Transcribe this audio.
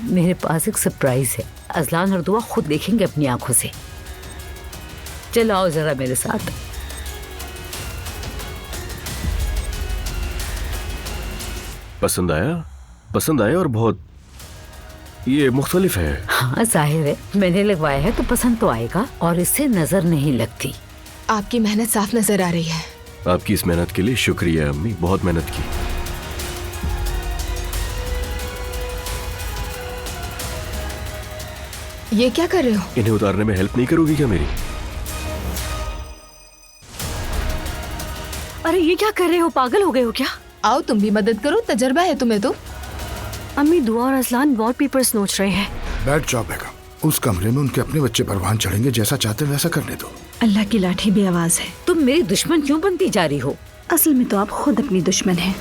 मेरे पास एक सरप्राइज है। अजलान और दुआ खुद देखेंगे अपनी आंखों से। चलो आओ जरा मेरे साथ। पसंद आया और बहुत ये मुख्तलिफ है। हाँ जाहिर है, मैंने लगवाया है तो पसंद तो आएगा, और इससे नजर नहीं लगती। आपकी मेहनत साफ नजर आ रही है। आपकी इस मेहनत के लिए शुक्रिया अम्मी, बहुत मेहनत की। ये क्या कर रहे हो? इन्हें उतारने में हेल्प नहीं करोगी क्या मेरी? अरे ये क्या कर रहे हो, पागल हो गए हो क्या? आओ तुम भी मदद करो, तजर्बा है तुम्हें तो। अम्मी दुआ और अजलान वॉलपेपर्स नोच रहे हैं। बैड जॉब बेगम, उस कमरे में उनके अपने बच्चे परवान चढ़ेंगे, जैसा चाहते हैं वैसा करने दो। अल्लाह की लाठी भी आवाज है। तुम मेरी दुश्मन क्यों बनती जा रही हो? असल में तो आप खुद अपनी दुश्मन हैं।